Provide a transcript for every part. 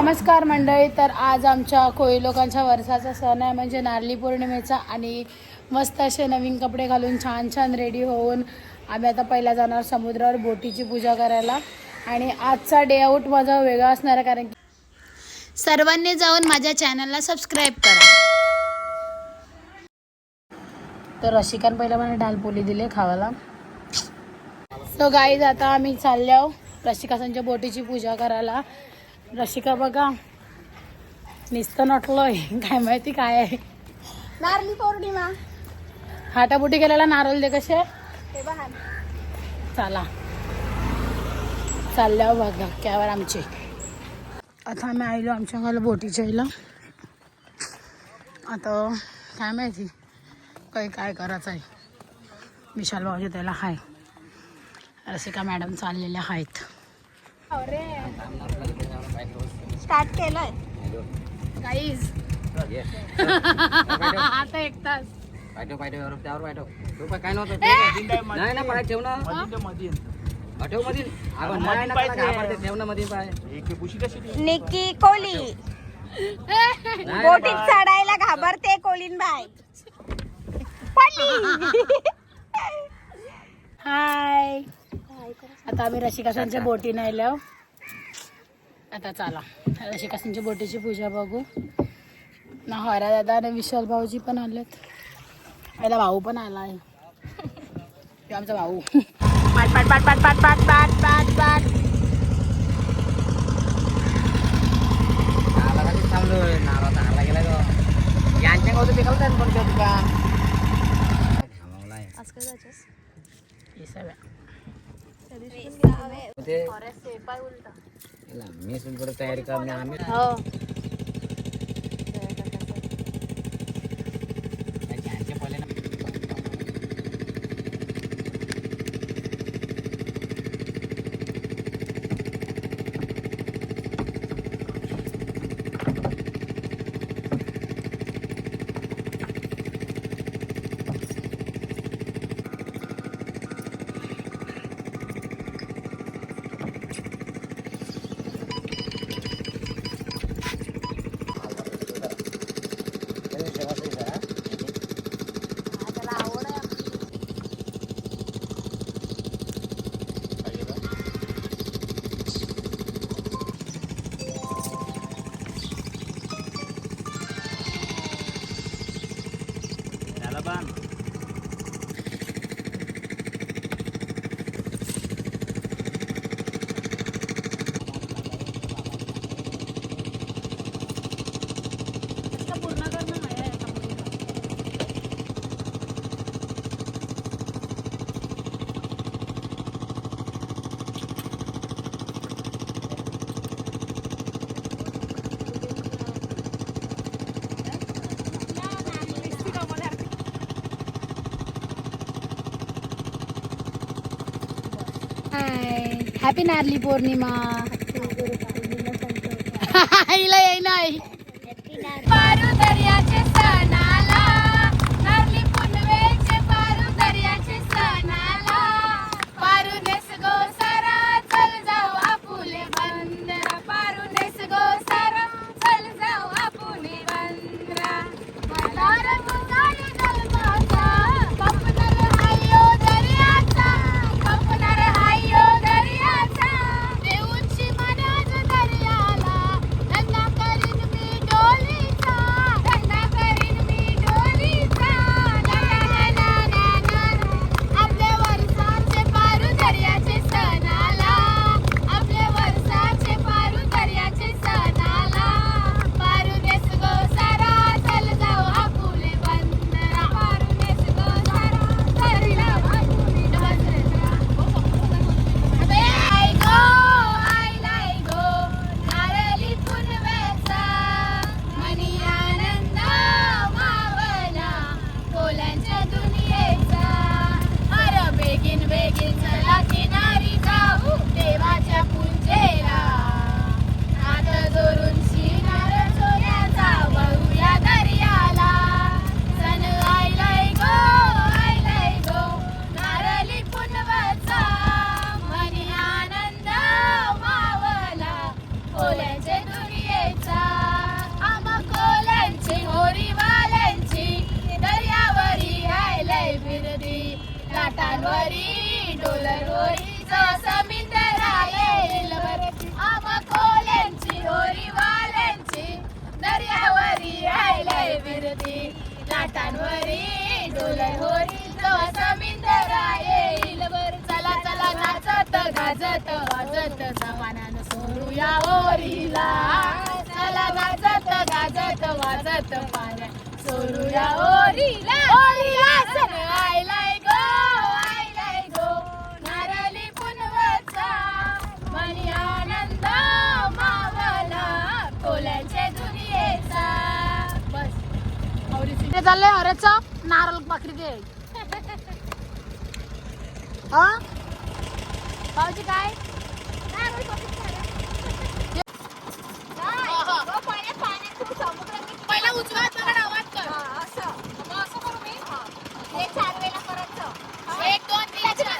नमस्कार मंडळी. तर आज आमच्या कोळी लोकांच्या वर्षाचा सण आहे म्हणजे नारळी पौर्णिमेचा. आणि मस्त असे नवीन कपडे घालून छान छान रेडी होऊन आम्ही आता पहिला जाणार समुद्रावर बोटीची पूजा करायला. आणि आजचा डे आउट माझा वेगळा असणार आहे कारण की सर्वांनी जाऊन माझ्या चॅनलला सबस्क्राईब करा. तर रसिकान पहिला मला डालपोली दिले खावायला. सो गाईज आता आम्ही चाललो रसिकासांच्या बोटीची पूजा करायला. रसिका बघा नुसतं नटलोय, काय माहिती काय आहे. नारळी पौर्णिमा हाटाबुटी केलेला नारळ दे कसे ते बघा. चला चालल्यावर बघा क्यावर आमचे. आता आम्ही आलो आमच्या गावाला बोटीच्या आईला. आता काय माहिती काही काय करायचं आहे. विशाल भाऊजी त्याला हाय, रसिका मॅडम चाललेल्या आहेत. स्टार्ट केलंय गाईज आता एक तास पाठव त्यावर पाठव. तू काय नव्हतं नाही ना पाय ठेव ना ठेव मध्ये ठेव ना मध्ये पाय. निकी कोली बोटीत चढायला घाबरते कोलीन बाय. हाय. आता आम्ही रसिकासांच्या बोटीने आलो. आता चला रसिकासांच्या बोटीची पूजा बघू ना. हरा दादा आणि विशाल भाऊजी पण आलेत. याला भाऊ पण आला आहे, आमचा भाऊ. पाट पाट पाट पाट पाट पाट पाट पाट पाट थांबलोय नारळ चांगला गेला ग. यांच्या गावचं ते पण तुका मी सुद्धा तयारी करणे आम्ही हॅपी नारळी पौर्णिमा. हिला येई नाही. पारू दर्याचे सणाला नारळी पौर्णिमेचे पारू दर्याचे सणाला पारू नेस गो सारा चल जाऊ आपुले बंदरा. पारू नेस गो सारा चल जाऊ आपुले बंदरा. मला रंगाई गलमाचा कपनर हायो दर्याचा कपनर हायो दर्याचा. देऊची मनज दर्याला नन्ना करीन मी डोलीचा हात पाण्यात सोडूया ओरीला ओरीला सन आयलाय गो नारळी पुनवचा मनी आनंद मावला कोल्यांच्या दुनियेचा. बस आवडीचे चाललंय अरेचा नारळ पाकरी दे. हा भाऊजी काय पहिला उजवा हात आवाज कर. असं करू मी. हे 4 वेळा करायचं. 1 2 3 4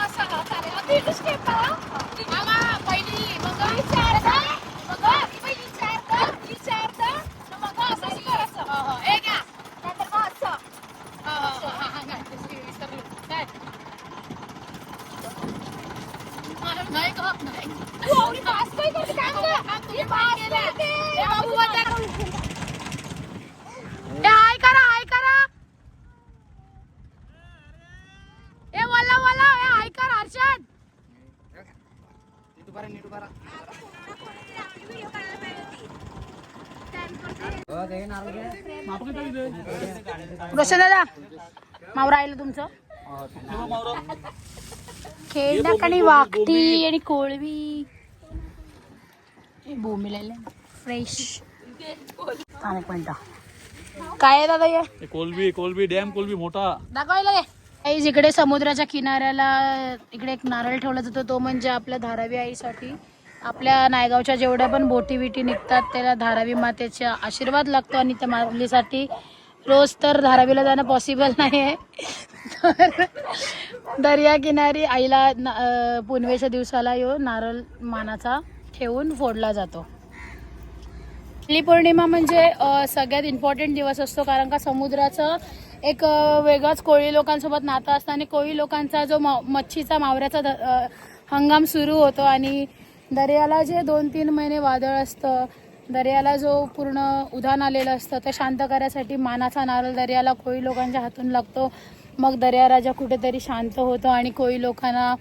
असं चालेल. तीन स्टेप पहिली मग पहिली 4 मग असं करायचं. हे घ्या नंतर मग असं काय नाही का नाही तू आवडी पास काय करते काम कर. हे पास करते ए बाबू बंद कर. ए हाय करा ए वाला ए हाय कर हर्षद. नीट उभा हो दे नारळ घे. रोशन दादा मावरा आलं तुमचं खेळण्याक आणि वाकटी आणि कोळवी बोंबिलायला फ्रेश. एक मिनिट काय आहे दादा हे कोलबी डॅम कोलबी मोठा दाखवायला इकडे समुद्राच्या किनाऱ्याला इकडे एक नारळ ठेवला जातो. तो म्हणजे आपल्या धारावी आईसाठी. आपल्या नायगावच्या जेवढ्या पण बोटी बिटी निघतात त्याला धारावी मातेचा आशीर्वाद लागतो आणि त्या माऊलीसाठी रोज तर धारावीला जाणं पॉसिबल नाही आहे. तर दर्या किनारी आईला पुनवेच्या दिवसाला नारळ मानाचा ठेवून फोडला जातो. नारळी पौर्णिमा म्हणजे सगळ्यात इम्पॉर्टंट दिवस असतो कारण का समुद्राचं एक वेगळाच कोळी लोकांसोबत नातं असतं आणि कोळी लोकांचा जो मच्छीचा मावऱ्याचा हंगाम सुरू होतो आणि दर्याला जे 2-3 महिने वादळ असतं, दर्याला जो पूर्ण उधाण आलेलं असतं ते शांत करायसाठी मानाचा नारळ दर्याला कोळी लोकांच्या हातून लागतो. मग दर्या राजा कुठेतरी शांत होतो आणि कोळी लोकांना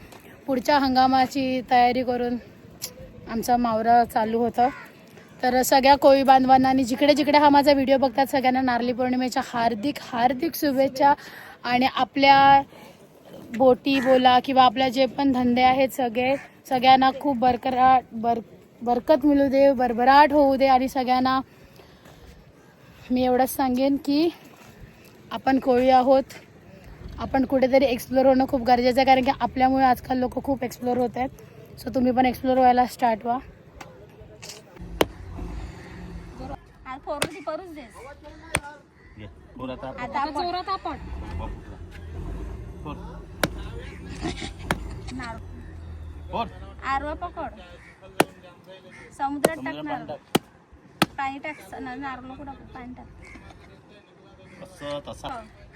पुढच्या हंगामाची तयारी करून आमचा मावरा चालू होतं. तर सगळ्या कोळी बांधवांना आणि जिकडे जिकडे हा माझा व्हिडिओ बघतात सगळ्यांना नारळी पौर्णिमेच्या हार्दिक हार्दिक शुभेच्छा. आणि आपल्या बोटी बोला किंवा आपल्या जे पण धंदे आहेत सगळ्यांना खूप बरकत मिळू दे, भरभराट होऊ दे. आणि सगळ्यांना मी एवढंच सांगेन की आपण कोळी आहोत, आपण कुठेतरी एक्सप्लोर होणं खूप गरजेचं आहे कारण की आपल्यामुळे आजकाल लोक खूप एक्सप्लोर होत आहेत. सो तुम्ही पण एक्सप्लोर व्हायला स्टार्ट व्हा. आरवा पकड समुद्रात टाकणार पाणी टाक नारळ नको टाकू पाणी टाक.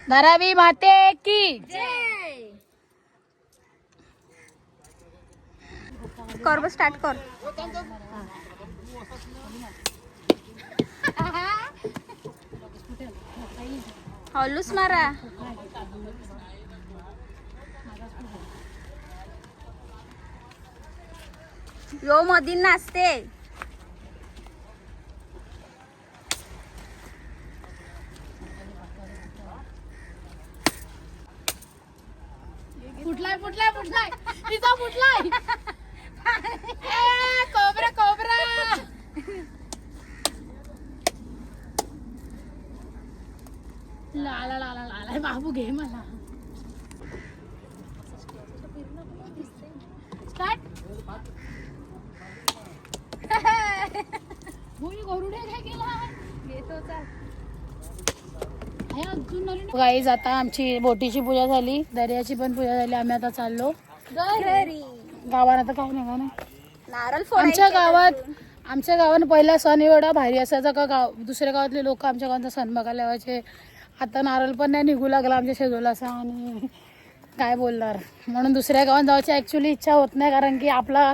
धारावी माते की जय. कर स्टार्ट कर. हॉलूस मारा. यो मधीन नाचते. फुटलाय तिचा फुटलाय. कोबरा लाला बाबू घे मला. स्टार्ट. गाईज आता आमची बोटीची पूजा झाली, दर्याची पण पूजा झाली. आम्ही आता चाललो घरी. गावात. आता काय नाही ना नारळ आमच्या गावात पहिला सण एवढा भारी असायचा का दुसऱ्या गावातले लोक आमच्या गावाचा सण बघायला यायचे. आता नारळ पण नाही निघू लागला आमच्या शेजोला असा आणि काय बोलणार. म्हणून दुसऱ्या गावात जायची ॲक्च्युली इच्छा होत नाही कारण की आपला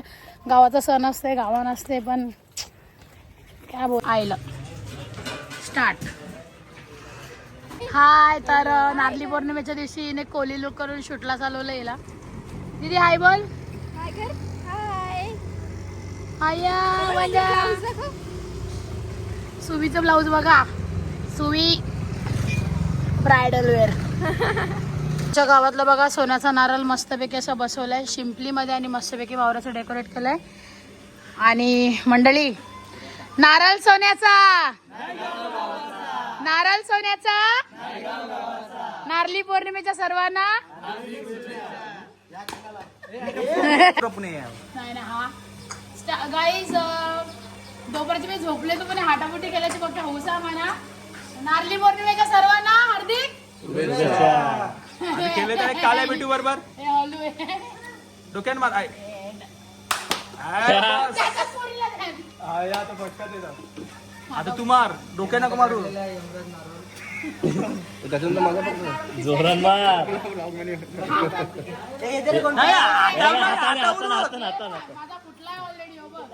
गावाचा सण असते, गावा नसते. पण काय बोल आयलं स्टार्ट. हाय. तर नारळी पौर्णिमेच्या दिवशी हिने कोली लुक करून शूटला चालवलं हिला. दीदी हाय बोल. हाय. हाय सुवीचं ब्लाऊज बघा. सुवी ब्रायडल वेअर. आमच्या गावातलं बघा सोन्याचा नारळ मस्तपैकी असं बसवलाय शिंपलीमध्ये आणि मस्तपैकी वावराचं डेकोरेट केलंय. आणि मंडळी नारळ सोन्याचा, नारळ सोन्याचा, नारळी पौर्णिमेच्या सर्वांना नाही ना. हा गाईज दोपरची मी झोपले तो पण हाटामुटी केल्याची फक्त हौसा म्हणा. नारळी पौर्णिमेच्या सर्वांना हार्दिक केले तर काळ्या बेटू बरोबर हे हलू आहे. डोक्यान मार आय त्याच्याच पोरीला द्या. आता तू मार डोक्या नको मारू. जोरान मार. माझा फुटलाय ऑलरेडी. हो बघ.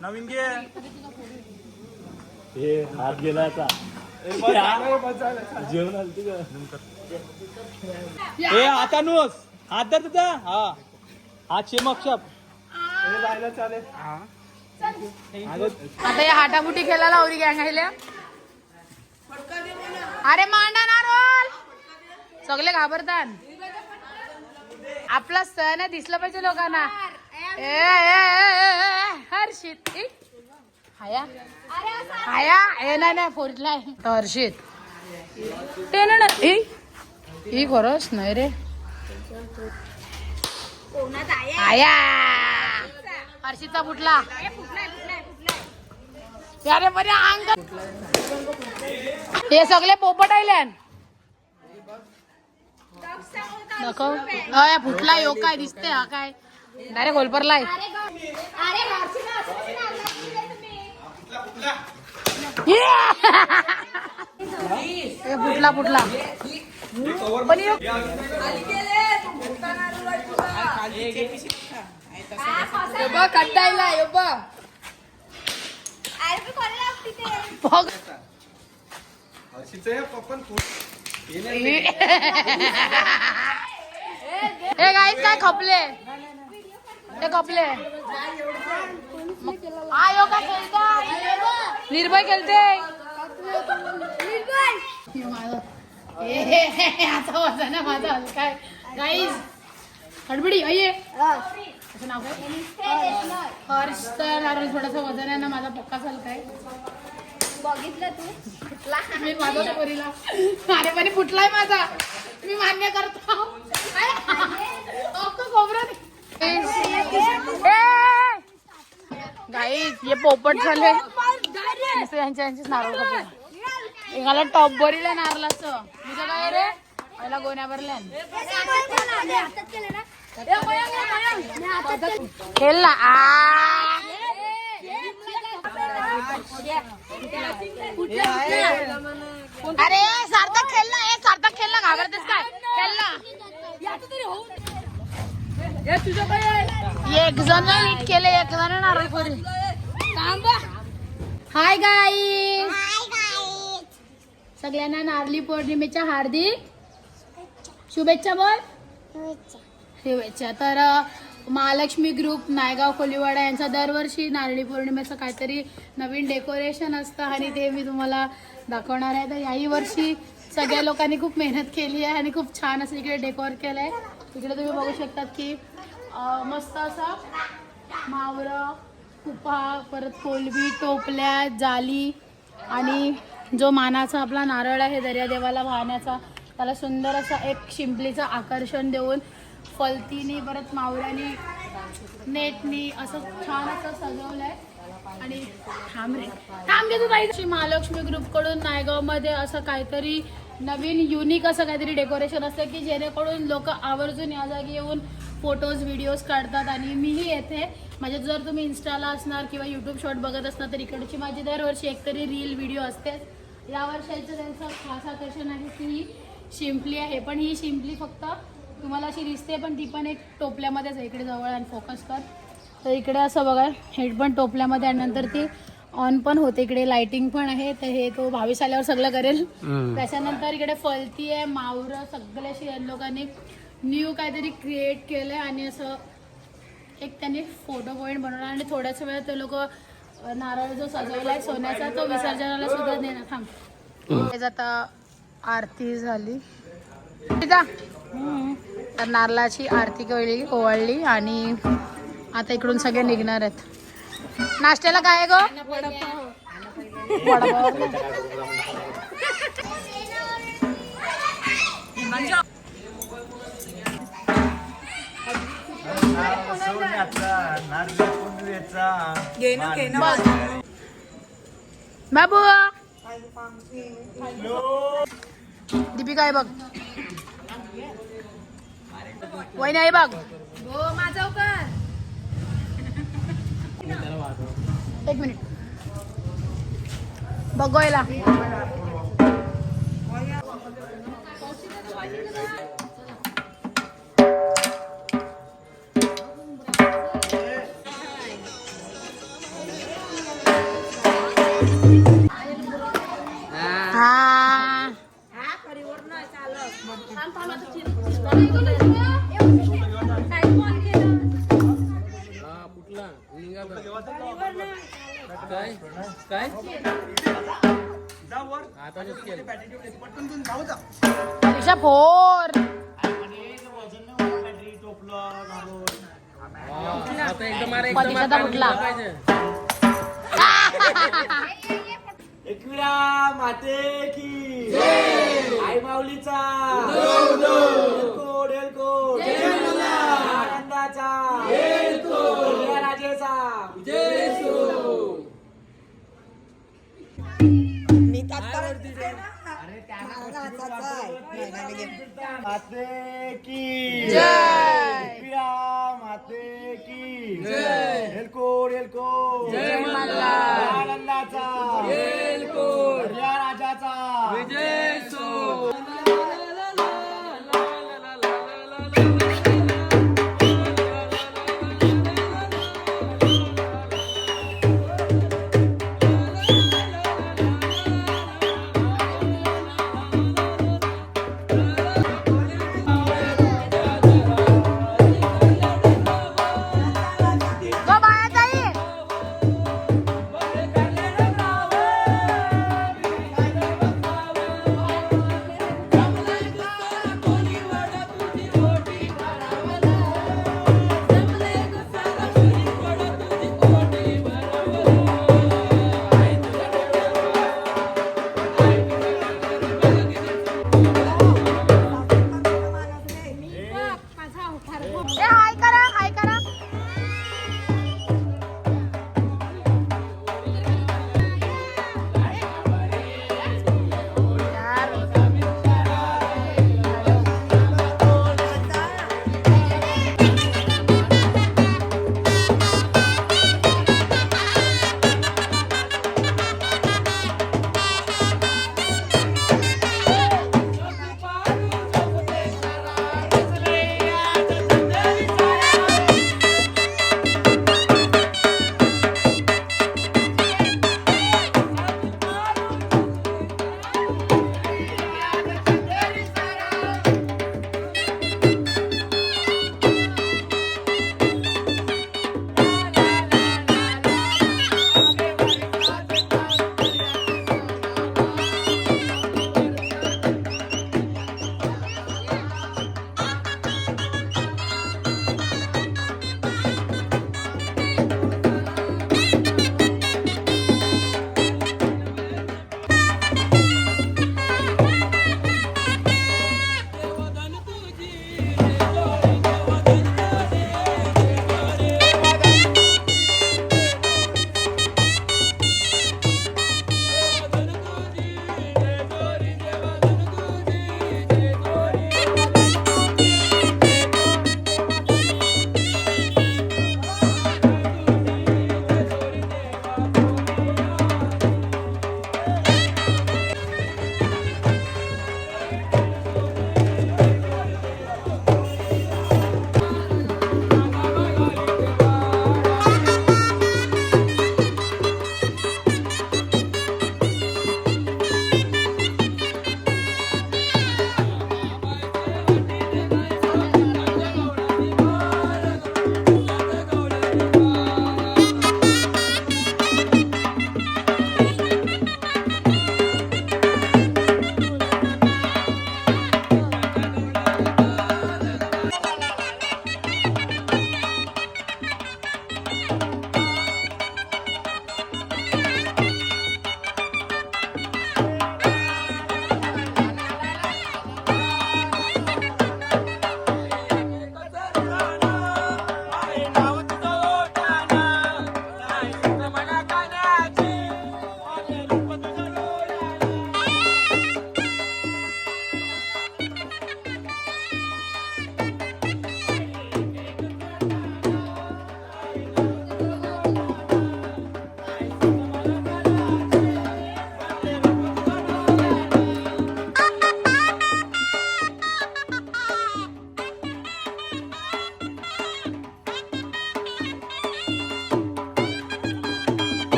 नवीन घे. हे हात गेला आता. जेवण आलं तुझं. ए आता नुस हात धर तुझा. हा हात शेमक शप. आता या हाटामुटी खेळायला आवरी गँग आल्या. अरे मांडा ना रोल. सगळे घाबरतात. आपला सण आहे दिसलं पाहिजे लोकांना. हर्षित हाया हाया ए नाही फोडलाय हर्षित ते ना ही खरंच नाही रे. आया हर्षितचा फुटला. अरे बरे अंग हे सगळे पोपट आयल्यान दाखव. फुटला यो काय दिसते. हा काय डायरेक्ट होलपरलाय. फुटला फुटला पण कट्टायला हे गाईस काय खपले. हे खपले. आयो का खेळताय. निर्भय खेळते. आता वजन आहे माझा हलकाय. गाईज हडबडी अये असं नाव काय हर्ष. तर थोडासा वजन आहे ना माझा पक्काच हलकाय. बघितलं तू मी माझा पोरीला अरे पण फुटलाय माझा. मी मान्य करतो. गाईज हे पोपट झाले. यांचीच नारळ खपले. एकाला टॉप भरले नारळाचं. तुझं काय रे पहिला गोण्या भरल्या. खेळ ना. अरे सार्थक खेळ ना. सार्थक खेळ ना. घाबरतेस काय. खेळ ना. एक जण नीट केले एक जण नारळ फोडी. हाय गाईज सगळ्यांना नारळी पौर्णिमेच्या हार्दिक शुभेच्छा. बोल शुभेच्छा. तर महालक्ष्मी ग्रुप नायगाव कोलीवाडा यांचा दरवर्षी नारळी पौर्णिमेचं काहीतरी नवीन डेकोरेशन असतं आणि ते मी तुम्हाला दाखवणार आहे. तर याही वर्षी सगळ्या लोकांनी खूप मेहनत केली आहे आणि खूप छान असं इकडे डेकोर केलं आहे. इकडे तुम्ही बघू शकतात की मस्त असं मावरं कुपा परत कोलबी टोपल्या जाली आणि जो मानाचा आपला नारळ आहे दर्यादेवाला वाहण्याचा त्याला सुंदर असं एक शिंपलीचं आकर्षण देऊन फलतीने परत मावळ्याने नेटनी असं छान असं सजवलंय. आणि महालक्ष्मी ग्रुपकडून नायगावमध्ये असं काहीतरी नवीन युनिक असं काहीतरी डेकोरेशन असतं की जेणेकरून लोक आवर्जून या जागी येऊन फोटोज व्हिडिओज काढतात. आणि मीही येथे म्हणजे जर तुम्ही इन्स्टाला असणार किंवा यूट्यूब शॉर्ट बघत असणार तर इकडची माझी दरवर्षी एकतरी रील व्हिडिओ असतेच. या वर्षाचं त्यांचं खास आकर्षण आहे की ही शिंपली आहे. पण ही शिंपली फक्त तुम्हाला अशी दिसते पण ती पण एक टोपल्यामध्येच आहे. इकडे जवळ आणि फोकस कर. तर इकडे असं बघा हेड पण टोपल्यामध्ये आणि नंतर ती ऑन पण होते. इकडे लाइटिंग पण आहे. तर हे तो 22 आल्यावर सगळं करेल. त्याच्यानंतर इकडे फलती आहे मावरं सगळ्याशी लोकांनी न्यू काहीतरी क्रिएट केलं आहे आणि असं एक त्यांनी फोटो पॉईंट बनवला आणि थोड्याच वेळात ते लोक नारळ जो सजवलाय सोन्याचा तो विसर्जनाला सुद्धा देणार. थांब. तेच आता आरती झाली तर नारळाची आरती केली ओवाळली आणि आता इकडून सगळे निघणार आहेत. नाश्त्याला काय आहे गो? वडापाव. बाबू दीपिका आहे बघ. वहिनी आहे बघ. हो माझा कर. एक मिनिट बघायला. परीक्षा फोर परीक्षा कुठला एकविरा माते की आई माऊलीचा कोड कोड आनंदाचा राजेचा माते की जय. माते की एलकोड एलकोड जय मल्हार. आनंदाचा एलकोड राजाचा विजय सो. गो बाया ताई.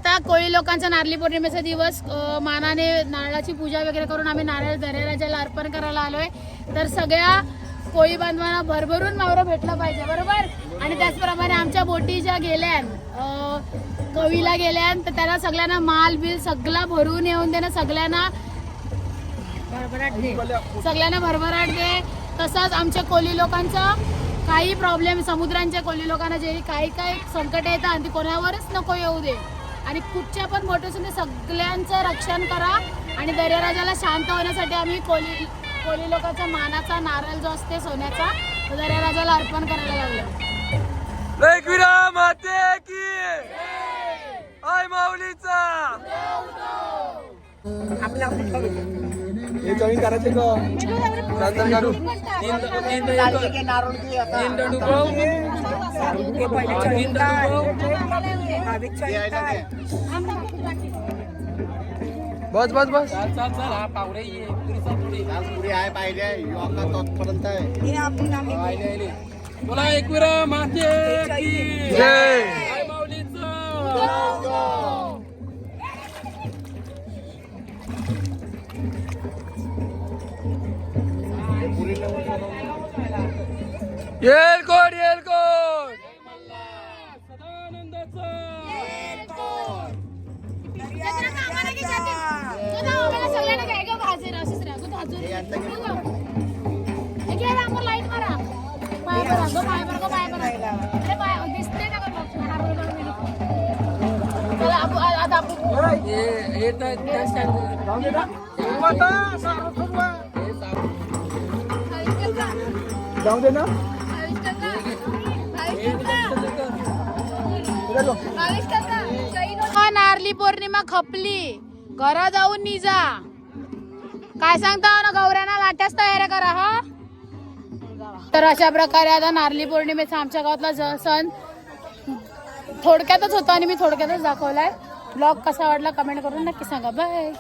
आता कोळी लोकांचा नारळी पौर्णिमेचा दिवस मानाने नारळाची पूजा वगैरे करून आम्ही नारळ दर्याराजाला अर्पण करायला आलोय. तर सगळ्या कोळी बांधवांना भरभरून मावरं भेटलं पाहिजे, बरोबर. आणि त्याचप्रमाणे आमच्या बोटी ज्या गेल्यान कवीला गेल्यान तर त्याला सगळ्यांना माल बिल सगळा भरून येऊन दे ना, सगळ्यांना भरभराट दे. तसंच आमच्या कोळी लोकांचा काही प्रॉब्लेम, समुद्रांच्या कोळी लोकांना जे काही संकट येतात आणि ती कोणावरच नको येऊ दे. आणि कुठच्या पण मोठ्यासून सगळ्यांचं रक्षण करा. आणि दर्याराजाला शांत होण्यासाठी आम्ही कोळी लोकांचा मानाचा नारळ जो असते सोन्याचा तो दर्याराजाला अर्पण करायला लागलो. हे जॉईन करायचे का बस बस बस हा पावरे आहे पाहिजे तोपर्यंत बोला एकविरा माते की जय. जय माऊलीचं. येलकोट येलकोट सदानंदाचं. सगळ्यांना काय ग भाजेर असेच राहतो लाईट मारा पाय बरा गो पाय बरा गो पाय बरा. अरे पाय दिसते ना गं चला आता आपण जाऊ दे ना. नारली पौर्णिमा खपली, घरा जाऊन निजा. काय सांगता ना गौऱ्यांना लाट्याच तयार करा हा. तर अशा प्रकारे आता नारली पौर्णिमेचा आमच्या गावातला सण थोडक्यातच होता आणि मी थोडक्यातच दाखवलाय. ब्लॉग कसा वाटला कमेंट करून नक्की सांगा. बाय.